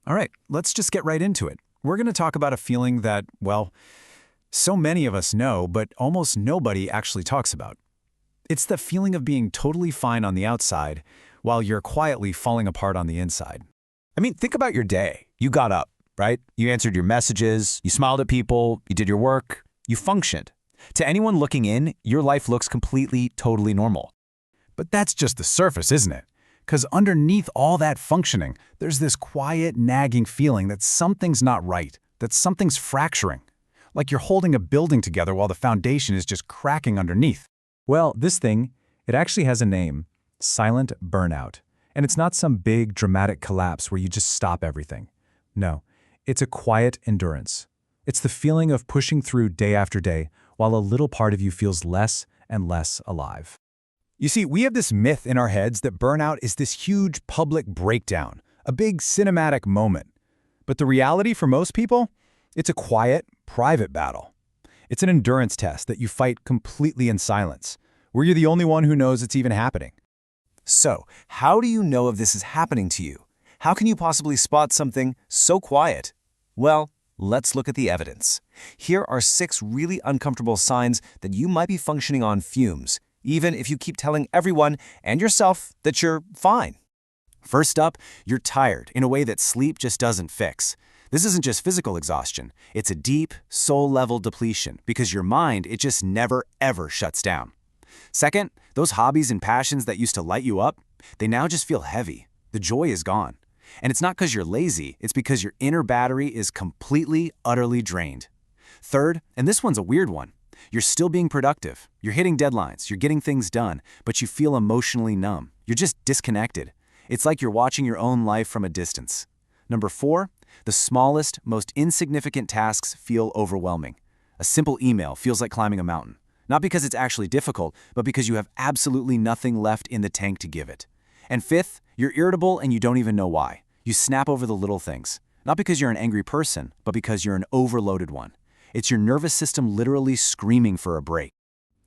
All right, let's just get right into it. We're going to talk about a feeling that, well, so many of us know, but almost nobody actually talks about. It's the feeling of being totally fine on the outside while you're quietly falling apart on the inside. I mean, think about your day. You got up, right? You answered your messages, you smiled at people, you did your work, you functioned. To anyone looking in, your life looks completely, totally normal. But that's just the surface, isn't it? Because underneath all that functioning, there's this quiet, nagging feeling that something's not right, that something's fracturing. Like you're holding a building together while the foundation is just cracking underneath. Well, this thing, it actually has a name, silent burnout. And it's not some big, dramatic collapse where you just stop everything. No, it's a quiet endurance. It's the feeling of pushing through day after day while a little part of you feels less and less alive. You see, we have this myth in our heads that burnout is this huge public breakdown, a big cinematic moment. But the reality for most people? It's a quiet, private battle. It's an endurance test that you fight completely in silence, where you're the only one who knows it's even happening. So, how do you know if this is happening to you? How can you possibly spot something so quiet? Well, let's look at the evidence. Here are 6 really uncomfortable signs that you might be functioning on fumes, even if you keep telling everyone and yourself that you're fine. First up, you're tired in a way that sleep just doesn't fix. This isn't just physical exhaustion. It's a deep, soul-level depletion because your mind, it just never, ever shuts down. Second, those hobbies and passions that used to light you up, they now just feel heavy. The joy is gone. And it's not because you're lazy, it's because your inner battery is completely, utterly drained. Third, and this one's a weird one, you're still being productive. You're hitting deadlines, you're getting things done, but you feel emotionally numb. You're just disconnected. It's like you're watching your own life from a distance. Number 4, the smallest, most insignificant tasks feel overwhelming. A simple email feels like climbing a mountain. Not because it's actually difficult, but because you have absolutely nothing left in the tank to give it. And 5th, you're irritable and you don't even know why. You snap over the little things. Not because you're an angry person, but because you're an overloaded one. It's your nervous system literally screaming for a break.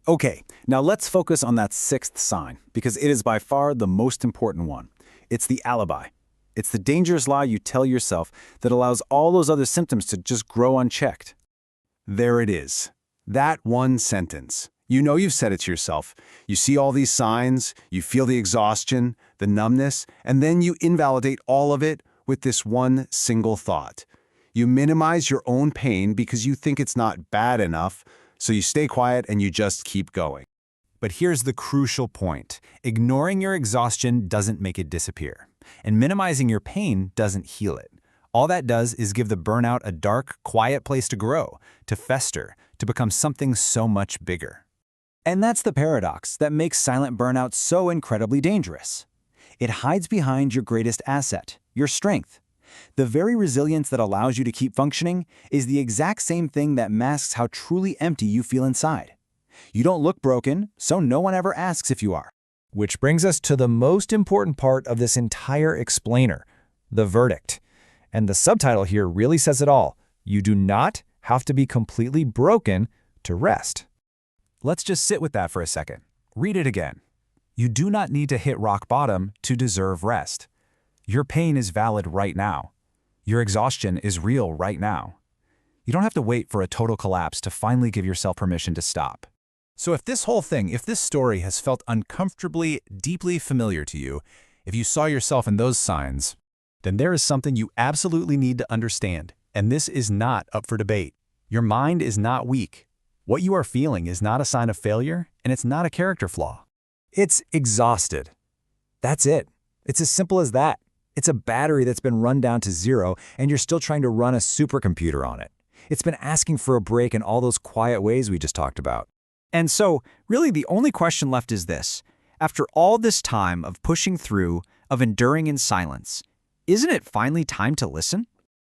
Okay, now let's focus on that 6th sign, because it is by far the most important one. It's the alibi. It's the dangerous lie you tell yourself that allows all those other symptoms to just grow unchecked. There it is. That one sentence. You know you've said it to yourself. You see all these signs, you feel the exhaustion, the numbness, and then you invalidate all of it with this one single thought. You minimize your own pain because you think it's not bad enough, so you stay quiet and you just keep going. But here's the crucial point. Ignoring your exhaustion doesn't make it disappear, and minimizing your pain doesn't heal it. All that does is give the burnout a dark, quiet place to grow, to fester, to become something so much bigger. And that's the paradox that makes silent burnout so incredibly dangerous. It hides behind your greatest asset, your strength. The very resilience that allows you to keep functioning is the exact same thing that masks how truly empty you feel inside. You don't look broken, so no one ever asks if you are. Which brings us to the most important part of this entire explainer, the verdict. And the subtitle here really says it all. You do not have to be completely broken to rest. Let's just sit with that for a second. Read it again. You do not need to hit rock bottom to deserve rest. Your pain is valid right now. Your exhaustion is real right now. You don't have to wait for a total collapse to finally give yourself permission to stop. So if this story has felt uncomfortably, deeply familiar to you, if you saw yourself in those signs, then there is something you absolutely need to understand, and this is not up for debate. Your mind is not weak. What you are feeling is not a sign of failure, and it's not a character flaw. It's exhausted. That's it. It's as simple as that. It's a battery that's been run down to 0, and you're still trying to run a supercomputer on it. It's been asking for a break in all those quiet ways we just talked about. And so, really the only question left is this. After all this time of pushing through, of enduring in silence, isn't it finally time to listen?